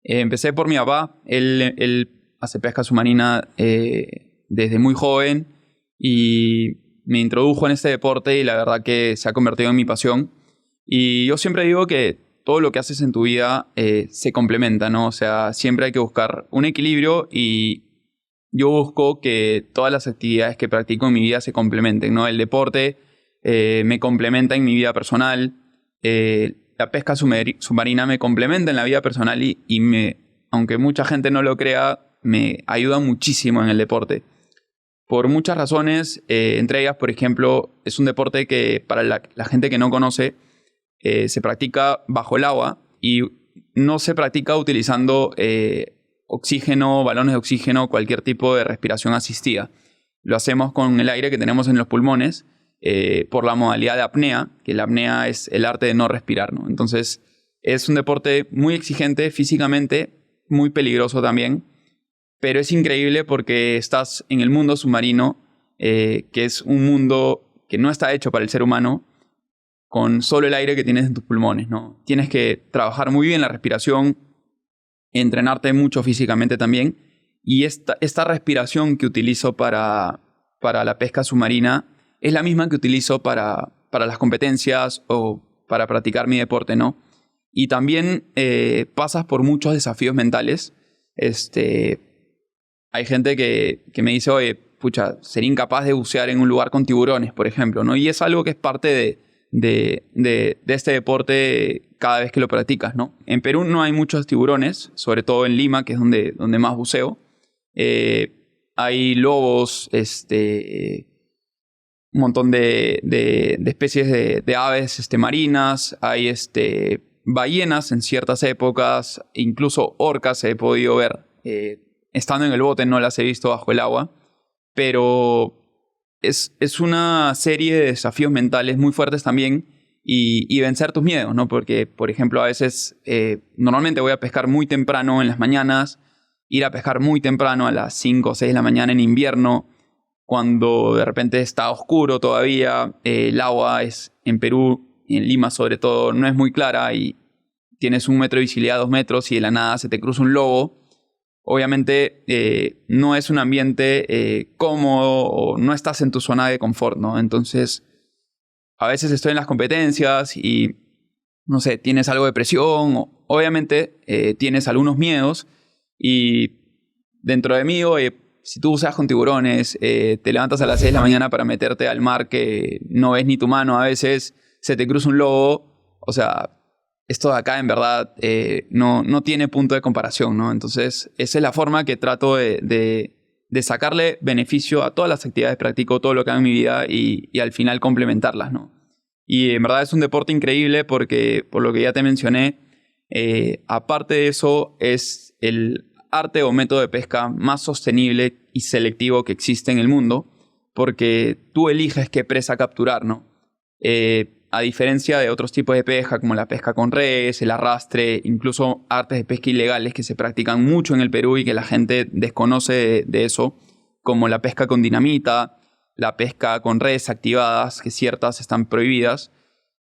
Empecé por mi papá. Él hace pesca submarina desde muy joven y me introdujo en este deporte y la verdad que se ha convertido en mi pasión. Y yo siempre digo que todo lo que haces en tu vida se complementa, ¿no? O sea, siempre hay que buscar un equilibrio y yo busco que todas las actividades que practico en mi vida se complementen, ¿no? El deporte me complementa en mi vida personal, la pesca submarina me complementa en la vida personal y aunque mucha gente no lo crea, me ayuda muchísimo en el deporte. Por muchas razones, entre ellas, por ejemplo, es un deporte que para la gente que no conoce, se practica bajo el agua y no se practica utilizando oxígeno, balones de oxígeno, cualquier tipo de respiración asistida. Lo hacemos con el aire que tenemos en los pulmones por la modalidad de apnea, que la apnea es el arte de no respirar, ¿no? Entonces, es un deporte muy exigente físicamente, muy peligroso también, pero es increíble porque estás en el mundo submarino, que es un mundo que no está hecho para el ser humano, con solo el aire que tienes en tus pulmones, ¿no? Tienes que trabajar muy bien la respiración, entrenarte mucho físicamente también. Y esta respiración que utilizo para la pesca submarina es la misma que utilizo para las competencias o para practicar mi deporte, ¿no? Y también pasas por muchos desafíos mentales. Hay gente que me dice, oye, pucha, sería incapaz de bucear en un lugar con tiburones, por ejemplo, ¿no? Y es algo que es parte de este deporte cada vez que lo practicas, ¿no? En Perú no hay muchos tiburones, sobre todo en Lima, que es donde más buceo. Hay lobos, un montón de especies de aves marinas, hay ballenas en ciertas épocas, incluso orcas he podido ver. Estando en el bote no las he visto bajo el agua, pero es una serie de desafíos mentales muy fuertes también y vencer tus miedos, ¿no? Porque, por ejemplo, a veces normalmente voy a pescar muy temprano en las mañanas, ir a pescar muy temprano a las 5 o 6 de la mañana en invierno, cuando de repente está oscuro todavía, el agua en Perú, en Lima sobre todo, no es muy clara y tienes 1 metro de visibilidad, 2 metros y de la nada se te cruza un lobo. Obviamente no es un ambiente cómodo o no estás en tu zona de confort, ¿no? Entonces, a veces estoy en las competencias y, no sé, tienes algo de presión, obviamente tienes algunos miedos y dentro de mí, oye, si tú buceas con tiburones, te levantas a las 6 de la mañana para meterte al mar que no ves ni tu mano, a veces se te cruza un lobo, o sea, esto de acá en verdad no tiene punto de comparación, ¿no? Entonces, esa es la forma que trato de sacarle beneficio a todas las actividades que practico, todo lo que hago en mi vida y al final complementarlas, ¿no? Y en verdad es un deporte increíble porque, por lo que ya te mencioné, aparte de eso, es el arte o método de pesca más sostenible y selectivo que existe en el mundo, porque tú eliges qué presa capturar, ¿no? A diferencia de otros tipos de pesca, como la pesca con redes, el arrastre, incluso artes de pesca ilegales que se practican mucho en el Perú y que la gente desconoce de eso, como la pesca con dinamita, la pesca con redes activadas, que ciertas están prohibidas,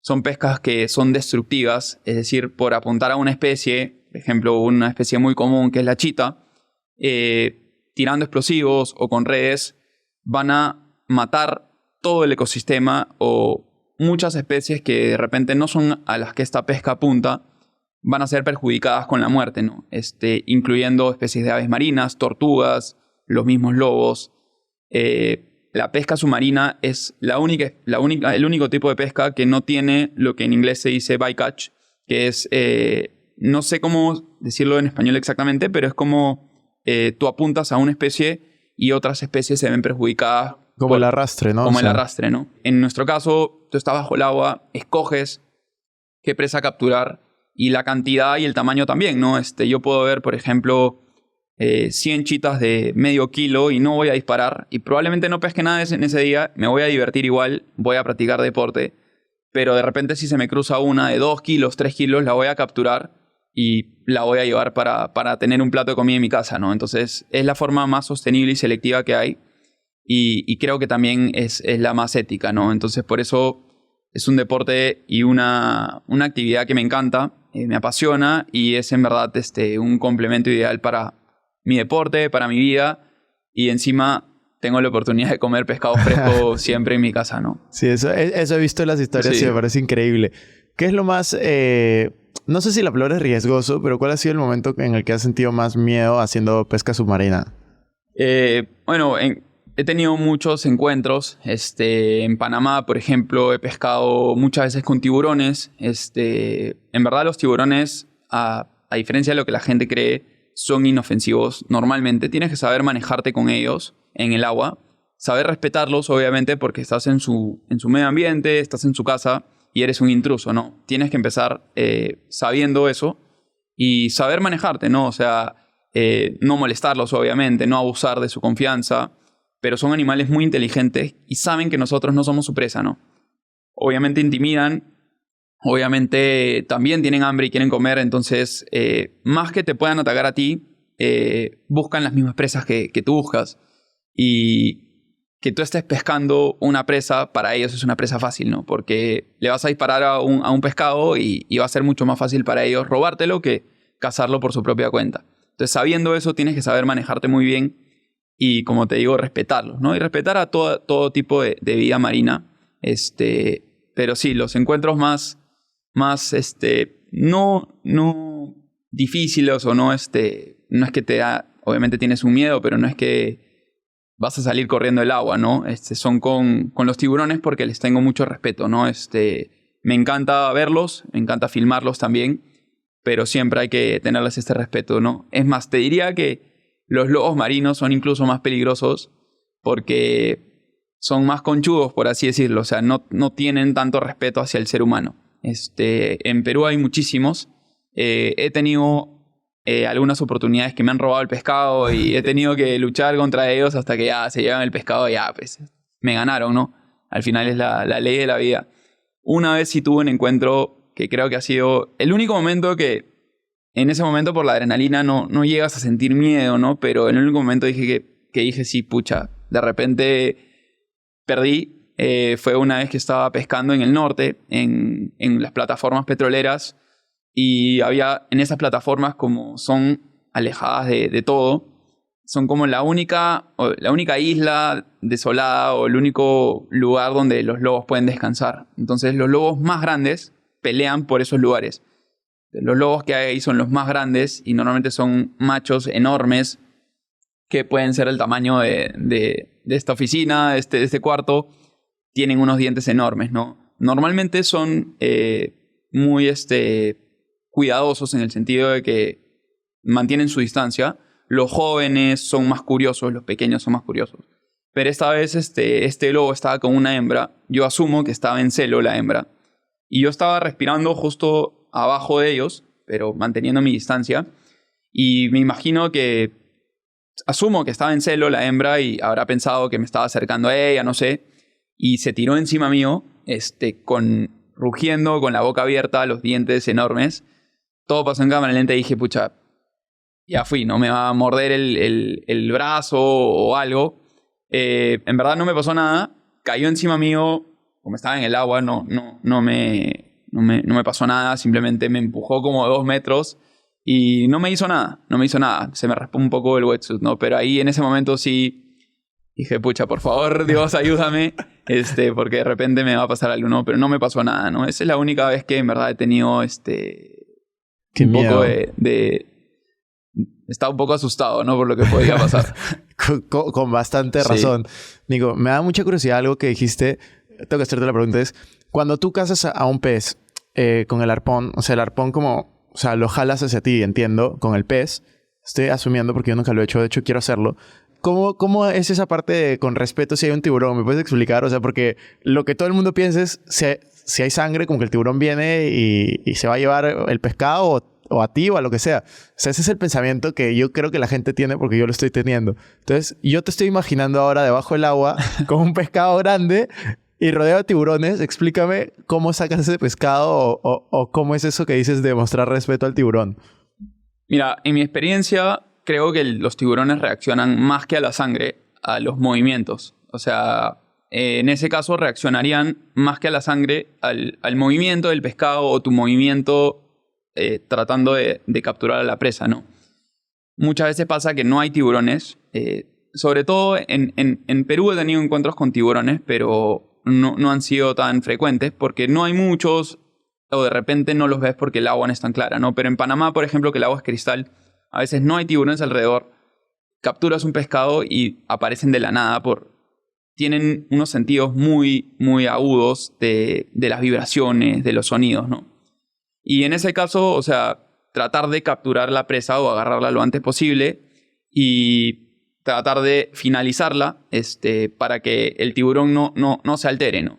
son pescas que son destructivas, es decir, por apuntar a una especie, por ejemplo, una especie muy común que es la chita, tirando explosivos o con redes, van a matar todo el ecosistema o muchas especies que de repente no son a las que esta pesca apunta, van a ser perjudicadas con la muerte, ¿no? Incluyendo especies de aves marinas, tortugas, los mismos lobos. La pesca submarina es el único tipo de pesca que no tiene lo que en inglés se dice bycatch, que es, no sé cómo decirlo en español exactamente, pero es como tú apuntas a una especie y otras especies se ven perjudicadas. Como el arrastre, ¿no? Como el arrastre, ¿no? En nuestro caso, tú estás bajo el agua, escoges qué presa capturar y la cantidad y el tamaño también, ¿no? Yo puedo ver, por ejemplo, 100 chitas de medio kilo y no voy a disparar y probablemente no pesque nada en ese día, me voy a divertir igual, voy a practicar deporte, pero de repente si se me cruza una de 2 kilos, 3 kilos, la voy a capturar y la voy a llevar para tener un plato de comida en mi casa, ¿no? Entonces es la forma más sostenible y selectiva que hay y creo que también es la más ética, ¿no? Entonces por eso es un deporte y una actividad que me encanta, me apasiona y es en verdad un complemento ideal para mi deporte, para mi vida y encima tengo la oportunidad de comer pescado fresco siempre en mi casa, ¿no? Sí, eso he visto en las historias y me parece increíble. ¿Qué es lo más, no sé si la palabra es riesgoso, pero cuál ha sido el momento en el que has sentido más miedo haciendo pesca submarina? Bueno, he tenido muchos encuentros. En Panamá, por ejemplo, he pescado muchas veces con tiburones. En verdad los tiburones, a diferencia de lo que la gente cree, son inofensivos normalmente. Tienes que saber manejarte con ellos en el agua. Saber respetarlos, obviamente, porque estás en su medio ambiente, estás en su casa y eres un intruso, ¿no? Tienes que empezar sabiendo eso y saber manejarte, ¿no? O sea, no molestarlos, obviamente, no abusar de su confianza, pero son animales muy inteligentes y saben que nosotros no somos su presa, ¿no? Obviamente intimidan, obviamente también tienen hambre y quieren comer, entonces más que te puedan atacar a ti, buscan las mismas presas que tú buscas. Y que tú estés pescando una presa, para ellos es una presa fácil, ¿no? Porque le vas a disparar a un pescado y va a ser mucho más fácil para ellos robártelo que cazarlo por su propia cuenta. Entonces, sabiendo eso, tienes que saber manejarte muy bien y, como te digo, respetarlos, ¿no? Y respetar a todo tipo de vida marina. Pero sí, los encuentros más no difíciles o no es que te da, obviamente tienes un miedo, pero no es que vas a salir corriendo del agua, ¿no? Son con los tiburones porque les tengo mucho respeto, ¿no? Me encanta verlos, me encanta filmarlos también, pero siempre hay que tenerles este respeto, ¿no? Es más, te diría que los lobos marinos son incluso más peligrosos porque son más conchudos, por así decirlo. O sea, no tienen tanto respeto hacia el ser humano. En Perú hay muchísimos. He tenido algunas oportunidades que me han robado el pescado y he tenido que luchar contra ellos hasta que ya se llevan el pescado y ya, pues, me ganaron, ¿no? Al final es la ley de la vida. Una vez sí tuve un encuentro que creo que ha sido el único momento que, en ese momento por la adrenalina no llegas a sentir miedo, ¿no? Pero en el único momento dije que dije, sí, pucha, de repente perdí. Fue una vez que estaba pescando en el norte, en las plataformas petroleras. Y había en esas plataformas, como son alejadas de todo, son como la única isla desolada o el único lugar donde los lobos pueden descansar. Entonces los lobos más grandes pelean por esos lugares. Los lobos que hay ahí son los más grandes y normalmente son machos enormes que pueden ser el tamaño de esta oficina, de este cuarto. Tienen unos dientes enormes, ¿no? Normalmente son muy cuidadosos en el sentido de que mantienen su distancia. Los jóvenes son más curiosos, los pequeños son más curiosos. Pero esta vez este lobo estaba con una hembra. Yo asumo que estaba en celo la hembra. Y yo estaba respirando justo abajo de ellos, pero manteniendo mi distancia. Y me imagino que... Asumo que estaba en celo la hembra y habrá pensado que me estaba acercando a ella, no sé. Y se tiró encima mío, rugiendo, con la boca abierta, los dientes enormes. Todo pasó en cámara lenta y dije, pucha, ya fui, no me va a morder el brazo o algo. En verdad no me pasó nada. Cayó encima mío, como estaba en el agua, no me pasó nada. Simplemente me empujó como 2 metros y no me hizo nada. Se me raspó un poco el wetsuit, ¿no? Pero ahí en ese momento sí dije, pucha, por favor, Dios, ayúdame. Porque de repente me va a pasar algo, ¿no? Pero no me pasó nada, ¿no? Esa es la única vez que en verdad he tenido Qué un miedo. poco estaba un poco asustado, ¿no? Por lo que podía pasar. Con bastante razón. Nico, me da mucha curiosidad algo que dijiste. Tengo que hacerte la pregunta. Es, cuando tú cazas a un pez con el arpón, o sea, el arpón como... O sea, lo jalas hacia ti, entiendo, con el pez. Estoy asumiendo porque yo nunca lo he hecho. De hecho, quiero hacerlo. ¿Cómo es esa parte de, con respeto si hay un tiburón? ¿Me puedes explicar? O sea, porque lo que todo el mundo piensa es si hay sangre, como que el tiburón viene y se va a llevar el pescado o a ti o a lo que sea. O sea, ese es el pensamiento que yo creo que la gente tiene porque yo lo estoy teniendo. Entonces, yo te estoy imaginando ahora debajo del agua con un pescado grande y rodeado de tiburones. Explícame cómo sacas ese pescado o cómo es eso que dices de mostrar respeto al tiburón. Mira, en mi experiencia, creo que los tiburones reaccionan más que a la sangre, a los movimientos. O sea, en ese caso reaccionarían más que a la sangre al movimiento del pescado o tu movimiento tratando de capturar a la presa, ¿no? Muchas veces pasa que no hay tiburones. Sobre todo en Perú he tenido encuentros con tiburones, pero no han sido tan frecuentes porque no hay muchos o de repente no los ves porque el agua no es tan clara, ¿no? Pero en Panamá, por ejemplo, que el agua es cristal, a veces no hay tiburones alrededor. Capturas un pescado y aparecen de la nada tienen unos sentidos muy, muy agudos de las vibraciones, de los sonidos, ¿no? Y en ese caso, o sea, tratar de capturar la presa o agarrarla lo antes posible y tratar de finalizarla para que el tiburón no se altere, ¿no?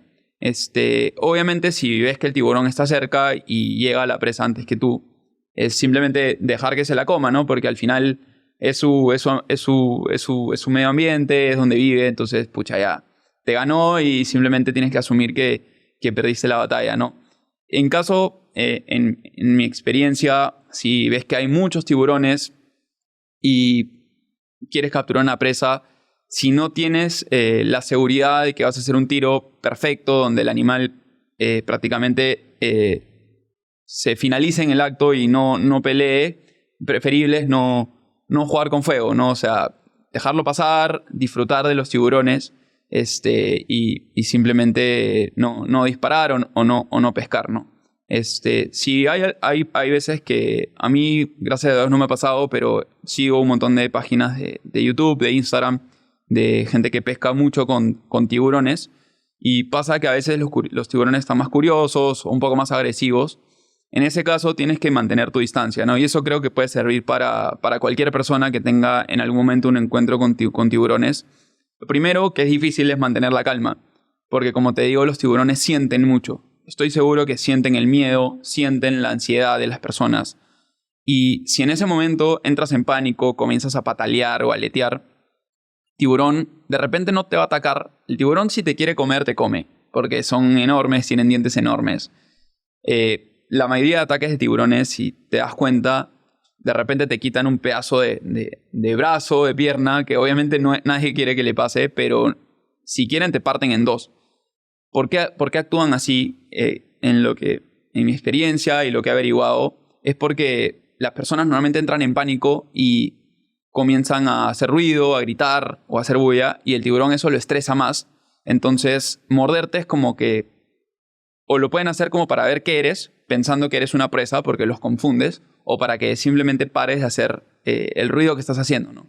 Obviamente, si ves que el tiburón está cerca y llega a la presa antes que tú, es simplemente dejar que se la coma, ¿no? Porque al final es su medio ambiente, es donde vive, entonces, pucha, ya te ganó y simplemente tienes que asumir que perdiste la batalla, ¿no? En caso, en mi experiencia, si ves que hay muchos tiburones y quieres capturar una presa, si no tienes la seguridad de que vas a hacer un tiro perfecto, donde el animal prácticamente se finalice en el acto y no pelee, preferible es no jugar con fuego, ¿no? O sea, dejarlo pasar, disfrutar de los tiburones y simplemente no disparar o no pescar, ¿no? Sí, hay veces que a mí, gracias a Dios, no me ha pasado, pero sigo un montón de páginas de YouTube, de Instagram, de gente que pesca mucho con tiburones y pasa que a veces los tiburones están más curiosos o un poco más agresivos. En ese caso tienes que mantener tu distancia, ¿no? Y eso creo que puede servir para cualquier persona que tenga en algún momento un encuentro con tiburones. Lo primero que es difícil es mantener la calma, porque como te digo, los tiburones sienten mucho. Estoy seguro que sienten el miedo, sienten la ansiedad de las personas. Y si en ese momento entras en pánico, comienzas a patalear o a aletear, tiburón de repente no te va a atacar. El tiburón, si te quiere comer, te come, porque son enormes, tienen dientes enormes. La mayoría de ataques de tiburones, si te das cuenta, de repente te quitan un pedazo de brazo, de pierna, que obviamente nadie quiere que le pase, pero si quieren te parten en dos. ¿Por qué actúan así? En mi experiencia y lo que he averiguado, es porque las personas normalmente entran en pánico y comienzan a hacer ruido, a gritar o a hacer bulla, y el tiburón eso lo estresa más. Entonces, morderte es como que o lo pueden hacer como para ver qué eres, pensando que eres una presa porque los confundes, o para que simplemente pares de hacer el ruido que estás haciendo, ¿no?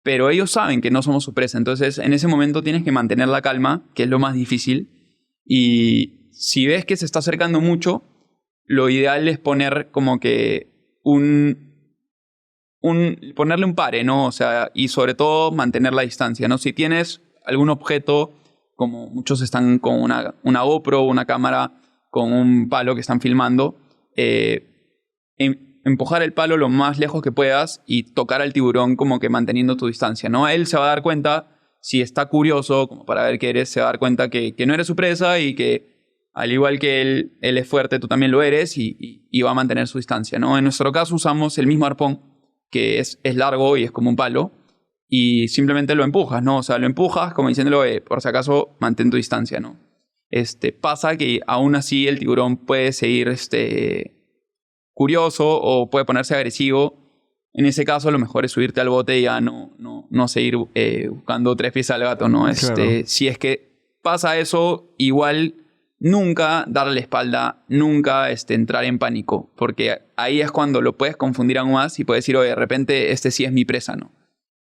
Pero ellos saben que no somos su presa, entonces en ese momento tienes que mantener la calma, que es lo más difícil, y si ves que se está acercando mucho, lo ideal es poner como que ponerle un pare, ¿no? O sea, y sobre todo mantener la distancia, ¿no? Si tienes algún objeto, como muchos están con una GoPro, una cámara, con un palo que están filmando, empujar el palo lo más lejos que puedas y tocar al tiburón como que manteniendo tu distancia, ¿no? Él se va a dar cuenta, si está curioso, como para ver qué eres, se va a dar cuenta que no eres su presa y que al igual que él es fuerte, tú también lo eres y va a mantener su distancia, ¿no? En nuestro caso usamos el mismo arpón, que es largo y es como un palo, y simplemente lo empujas, ¿no? O sea, lo empujas como diciéndole, por si acaso, mantén tu distancia, ¿no? Pasa que aún así el tiburón puede seguir curioso o puede ponerse agresivo. En ese caso, lo mejor es subirte al bote y ya no seguir buscando tres pies al gato, ¿no? Claro. Si es que pasa eso, igual nunca darle la espalda, nunca entrar en pánico, porque ahí es cuando lo puedes confundir aún más y puedes decir, oye, de repente sí es mi presa, ¿no?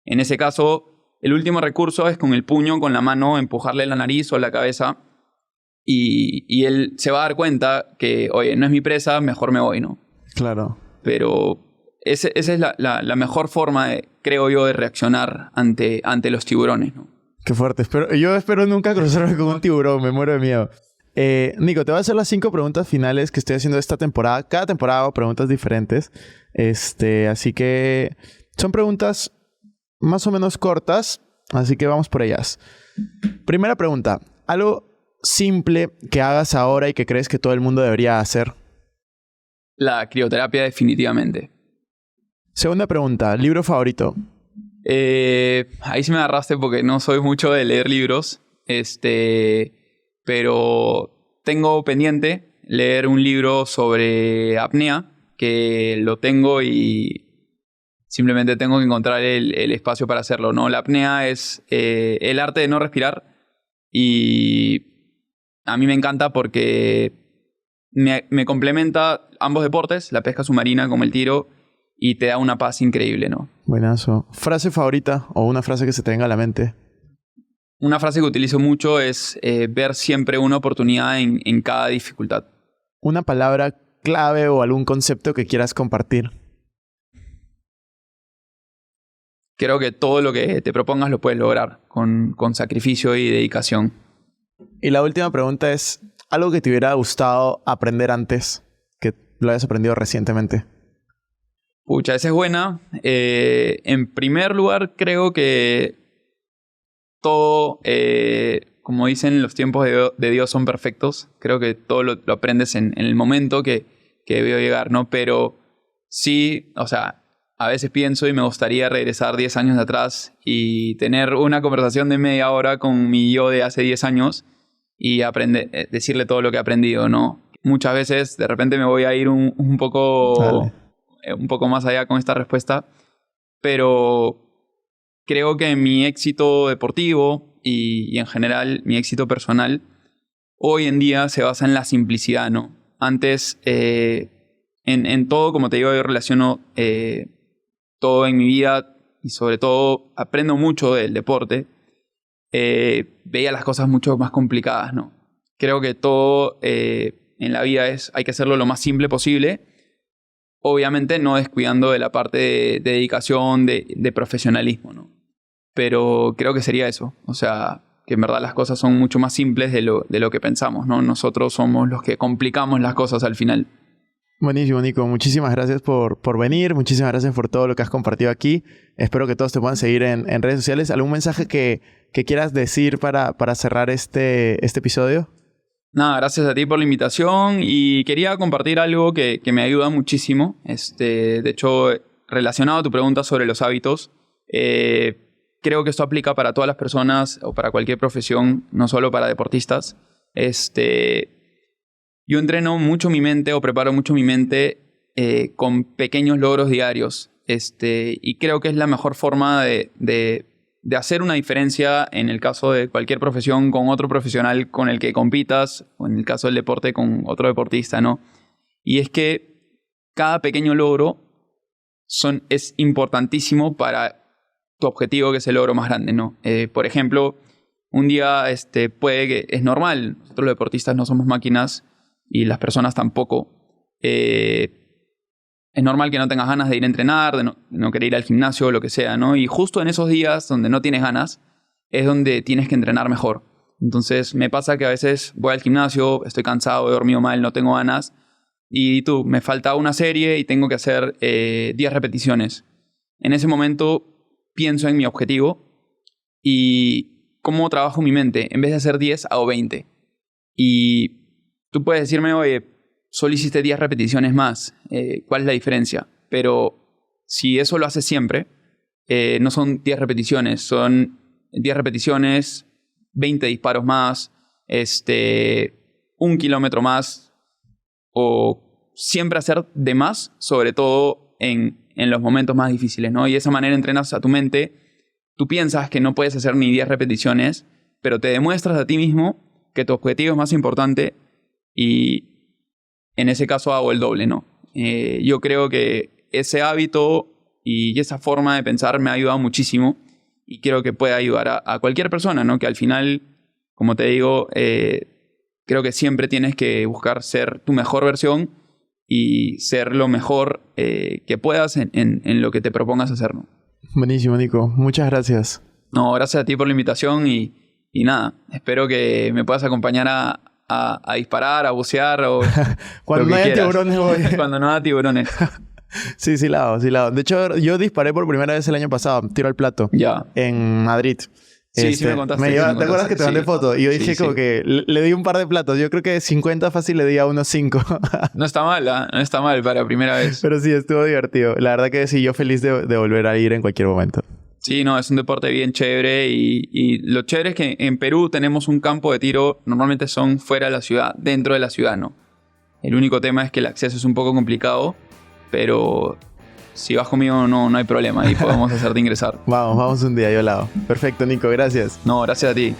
En ese caso, el último recurso es con el puño, con la mano, empujarle la nariz o la cabeza y él se va a dar cuenta que, oye, no es mi presa, mejor me voy, ¿no? Claro. Pero esa es la mejor forma, creo yo, de reaccionar ante los tiburones, ¿no? Qué fuerte. Yo espero nunca cruzarme con un tiburón. Me muero de miedo. Nico, te voy a hacer las 5 preguntas finales que estoy haciendo esta temporada. Cada temporada hago preguntas diferentes. Así que son preguntas más o menos cortas. Así que vamos por ellas. Primera pregunta. Algo simple que hagas ahora y que crees que todo el mundo debería hacer. La crioterapia definitivamente. Segunda pregunta. ¿Libro favorito? Ahí sí me agarraste porque no soy mucho de leer libros. Pero tengo pendiente leer un libro sobre apnea, que lo tengo y simplemente tengo que encontrar el espacio para hacerlo, ¿no? La apnea es el arte de no respirar y a mí me encanta porque me complementa ambos deportes, la pesca submarina como el tiro, y te da una paz increíble, ¿no? Buenazo. ¿Frase favorita o una frase que se te venga a la mente? Una frase que utilizo mucho es ver siempre una oportunidad en cada dificultad. ¿Una palabra clave o algún concepto que quieras compartir? Creo que todo lo que te propongas lo puedes lograr con sacrificio y dedicación. Y la última pregunta es, ¿algo que te hubiera gustado aprender antes, que lo hayas aprendido recientemente? Pucha, esa es buena. En primer lugar, creo que todo, como dicen, los tiempos de Dios son perfectos. Creo que todo lo aprendes en el momento que debió llegar, ¿no? Pero sí, o sea, a veces pienso y me gustaría regresar 10 años de atrás y tener una conversación de media hora con mi yo de hace 10 años y decirle todo lo que he aprendido, ¿no? Muchas veces, de repente me voy a ir un poco más allá con esta respuesta, pero creo que mi éxito deportivo y en general mi éxito personal hoy en día se basa en la simplicidad, ¿no? Antes, en todo, como te digo, yo relaciono todo en mi vida y sobre todo aprendo mucho del deporte. Veía las cosas mucho más complicadas, ¿no? Creo que todo en la vida hay que hacerlo lo más simple posible. Obviamente no descuidando de la parte de dedicación, de profesionalismo, ¿no? Pero creo que sería eso. O sea, que en verdad las cosas son mucho más simples de lo que pensamos, ¿no? Nosotros somos los que complicamos las cosas al final. Buenísimo, Nico. Muchísimas gracias por venir. Muchísimas gracias por todo lo que has compartido aquí. Espero que todos te puedan seguir en redes sociales. ¿Algún mensaje que quieras decir para cerrar este episodio? Nada, gracias a ti por la invitación y quería compartir algo que me ayuda muchísimo. De hecho, relacionado a tu pregunta sobre los hábitos, creo que esto aplica para todas las personas o para cualquier profesión, no solo para deportistas. Yo entreno mucho mi mente o preparo mucho mi mente con pequeños logros diarios. Y creo que es la mejor forma de hacer una diferencia en el caso de cualquier profesión con otro profesional con el que compitas, o en el caso del deporte con otro deportista, ¿no? Y es que cada pequeño logro es importantísimo para tu objetivo, que es el logro más grande, ¿no? Por ejemplo, un día puede que es normal, nosotros los deportistas no somos máquinas y las personas tampoco. Es normal que no tengas ganas de ir a entrenar, de no querer ir al gimnasio o lo que sea, ¿no? Y justo en esos días donde no tienes ganas es donde tienes que entrenar mejor. Entonces me pasa que a veces voy al gimnasio, estoy cansado, he dormido mal, no tengo ganas y me falta una serie y tengo que hacer 10 repeticiones. En ese momento pienso en mi objetivo y cómo trabajo mi mente. En vez de hacer 10, hago 20. Y tú puedes decirme, oye, solo hiciste 10 repeticiones más. ¿Cuál es la diferencia? Pero si eso lo haces siempre, no son 10 repeticiones, son 10 repeticiones, 20 disparos más, 1 kilómetro más, o siempre hacer de más, sobre todo en los momentos más difíciles, ¿no? Y de esa manera entrenas a tu mente. Tú piensas que no puedes hacer ni 10 repeticiones, pero te demuestras a ti mismo que tu objetivo es más importante y en ese caso hago el doble, ¿no? Yo creo que ese hábito y esa forma de pensar me ha ayudado muchísimo y creo que puede ayudar a cualquier persona, ¿no? Que al final, como te digo, creo que siempre tienes que buscar ser tu mejor versión y ser lo mejor que puedas en lo que te propongas hacer, ¿no? Buenísimo, Nico. Muchas gracias. No, gracias a ti por la invitación y nada, espero que me puedas acompañar a a disparar, a bucear o Cuando lo no que haya quieras. tiburones voy. Cuando no haya tiburones. Sí, sí la hago, sí la hago. De hecho, yo disparé por primera vez el año pasado, tiro al plato, Ya. en Madrid. Sí, sí me contaste, sí me ¿te acuerdas contaste, que te mandé sí. foto? Y yo Sí, dije sí. como que le di un par de platos. Yo creo que 50 fácil le di a unos 5. No está mal, ¿ah? No está mal para primera vez. Pero sí, estuvo divertido. La verdad que sí, yo feliz de volver a ir en cualquier momento. Sí, no, es un deporte bien chévere y lo chévere es que en Perú tenemos un campo de tiro, normalmente son fuera de la ciudad, dentro de la ciudad, ¿no? El único tema es que el acceso es un poco complicado, pero si vas conmigo no hay problema y podemos hacerte ingresar. Vamos un día, yo la hago. Perfecto, Nico, gracias. No, gracias a ti.